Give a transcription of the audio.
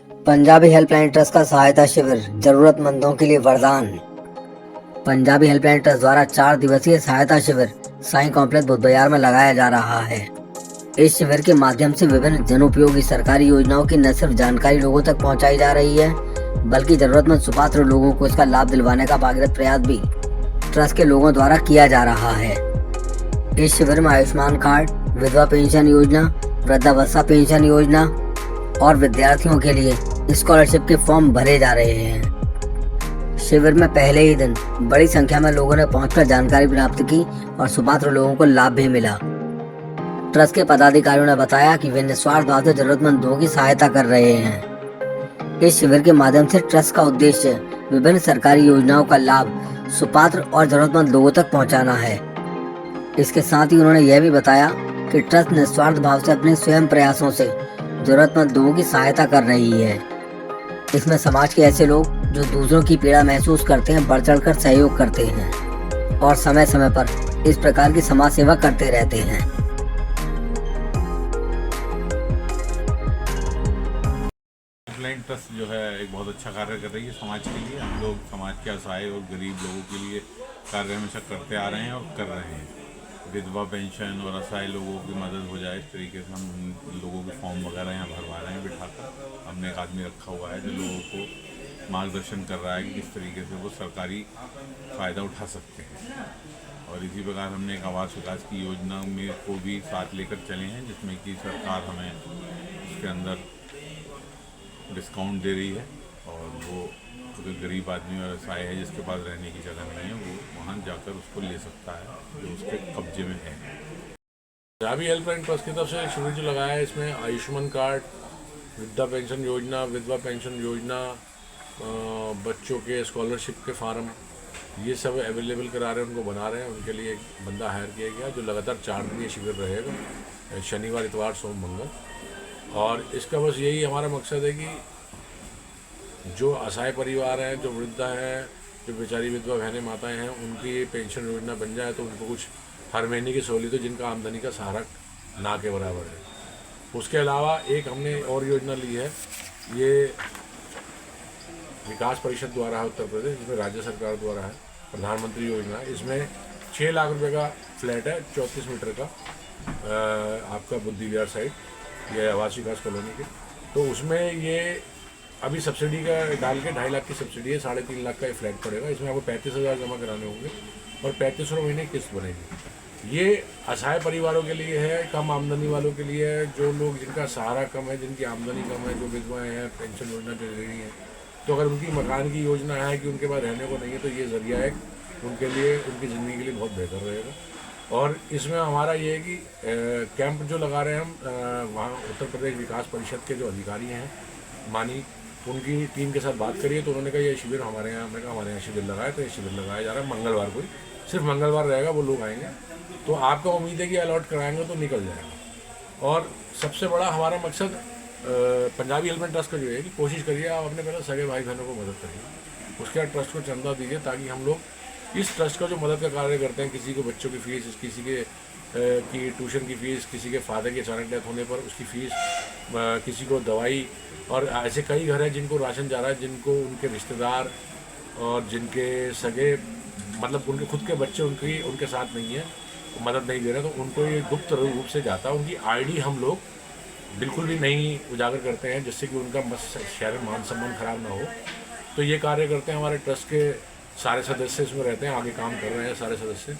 Punjabi helpline trust का सहायता शिविर जरूरतमंदों के लिए वरदान। पंजाबी हेल्पलाइन ट्रस्ट द्वारा 4 दिवसीय सहायता शिविर साईं कॉम्प्लेक्स बुद्ध बाजार में लगाया जा रहा है। इस शिविर के माध्यम से विभिन्न जनोपयोगी सरकारी योजनाओं की न सिर्फ जानकारी लोगों तक पहुंचाई जा रही है, बल्कि जरूरतमंद सुपात्र लोगों को इसका लाभ दिलवाने का भागीरथ प्रयास भी ट्रस्ट के लोगों द्वारा किया जा रहा है। इस शिविर में आयुष्मान कार्ड, विधवा पेंशन योजना, वृद्धावस्था पेंशन योजना और विद्यार्थियों के लिए स्कॉलरशिप के फॉर्म भरे जा रहे हैं। शिविर में पहले ही दिन बड़ी संख्या में लोगों ने पहुंचकर जानकारी प्राप्त की और सुपात्र लोगों को लाभ भी मिला। ट्रस्ट के पदाधिकारियों ने बताया कि वे निस्वार्थ भाव से जरूरतमंद लोगों की सहायता कर रहे हैं। इस शिविर के माध्यम से ट्रस्ट का उद्देश्य विभिन्न सरकारी योजनाओं का लाभ सुपात्र और जरूरतमंद लोगों तक पहुंचाना है। इसके साथ ही उन्होंने यह भी बताया कि ट्रस्ट निस्वार्थ भाव से अपने स्वयं प्रयासों से जरूरतमंद लोगों की सहायता कर रही है। इसमें समाज के ऐसे लोग जो दूसरों की पीड़ा महसूस करते हैं बढ़ चढ़कर सहयोग करते हैं और समय समय पर इस प्रकार की समाज सेवा करते रहते हैं। हेल्पलाइन ट्रस्ट जो है एक बहुत अच्छा कार्य कर रही है समाज के लिए। हम लोग समाज के असहाय और गरीब लोगों के लिए कार्य हमेशा करते आ रहे हैं और कर रहे हैं। विधवा पेंशन और असहाय लोगों की मदद हो जाए, इस तरीके से हम लोगों के फॉर्म वगैरह यहाँ भरवा रहे हैं बिठाकर। हमने एक आदमी रखा हुआ है जो लोगों को मार्गदर्शन कर रहा है कि किस तरीके से वो सरकारी फ़ायदा उठा सकते हैं। और इसी प्रकार हमने एक आवास विकास की योजना में को भी साथ लेकर चले हैं, जिसमें कि सरकार हमें उसके अंदर डिस्काउंट दे रही है और वो अगर गरीब आदमी और असहाय है जिसके पास रहने की जगह नहीं है, वो वहाँ जाकर उसको ले सकता है जो उसके कब्जे में है। पंजाबी हेल्पलाइन ट्रस्ट की तरफ से शिविर जो लगाया है, इसमें आयुष्मान कार्ड, वृद्धा पेंशन योजना, विधवा पेंशन योजना, बच्चों के स्कॉलरशिप के फार्म, ये सब अवेलेबल करा रहे हैं, उनको बना रहे हैं। उनके लिए एक बंदा हायर किया गया जो लगातार 4 दिन ये शिविर रहेगा, शनिवार, इतवार, सोम, मंगल। और इसका बस यही हमारा मकसद है कि जो असहाय परिवार हैं, जो वृद्धा हैं, जो बेचारी विधवा बहनें माताएं हैं, उनकी ये पेंशन योजना बन जाए तो उनको कुछ हर महीने की सहूलियत हो, जिनका आमदनी का सहारा ना के बराबर है। उसके अलावा एक हमने और योजना ली है, ये विकास परिषद द्वारा है उत्तर प्रदेश, जिसमें राज्य सरकार द्वारा है, प्रधानमंत्री योजना है। इसमें 6 लाख रुपए का फ्लैट है, 34 मीटर का, आपका बुद्धि विहार साइड, ये आवास विकास कॉलोनी के। तो उसमें ये अभी सब्सिडी का डाल के 2.5 लाख की सब्सिडी है, 3.5 लाख का ये फ्लैट पड़ेगा। इसमें आपको 35,000 जमा कराने होंगे और 3500 महीने किस्त बनेगी। ये असहाय परिवारों के लिए है, कम आमदनी वालों के लिए है, जो लोग जिनका सहारा कम है, जिनकी आमदनी कम है, जो विधवाएँ हैं, पेंशन योजना दे रही हैं। तो अगर उनकी मकान की योजना है कि उनके पास रहने को नहीं है, तो ये ज़रिया है उनके लिए, उनकी ज़िंदगी के लिए बहुत बेहतर रहेगा। और इसमें हमारा ये है कि कैंप जो लगा रहे हैं हम, वहाँ उत्तर प्रदेश विकास परिषद के जो अधिकारी हैं मानी, उनकी टीम के साथ बात करिए तो उन्होंने कहा ये शिविर हमारे यहाँ, हमने कहा हमारे यहाँ शिविर लगाया, तो ये शिविर लगाया जा रहा है मंगलवार को ही, सिर्फ मंगलवार रहेगा, वो लोग आएंगे। तो आपका उम्मीद है कि अलॉट कराएंगे तो निकल जाएगा। और सबसे बड़ा हमारा मकसद पंजाबी हेल्पलाइन ट्रस्ट का जो है कि कोशिश करिए आप अपने पहले सगे भाई बहनों को मदद करिए, उसके बाद ट्रस्ट को चंदा दीजिए, ताकि हम लोग इस ट्रस्ट का जो मदद का कार्य करते हैं, किसी को बच्चों की फ़ीस, किसी के की ट्यूशन की फ़ीस, किसी के फादर की अचानक डेथ होने पर उसकी फ़ीस, किसी को दवाई, और ऐसे कई घर हैं जिनको राशन जा रहा है, जिनको उनके रिश्तेदार और जिनके सगे, मतलब उनके खुद के बच्चे उनके साथ नहीं है, मदद नहीं दे रहे, तो उनको ये गुप्त रूप से जाता है। उनकी आईडी हम लोग बिल्कुल भी नहीं उजागर करते हैं, जिससे कि उनका शहर में मान सम्मान खराब ना हो। तो ये कार्य करते हैं हमारे ट्रस्ट के सारे सदस्य, इसमें रहते हैं, आगे काम कर रहे हैं सारे सदस्य।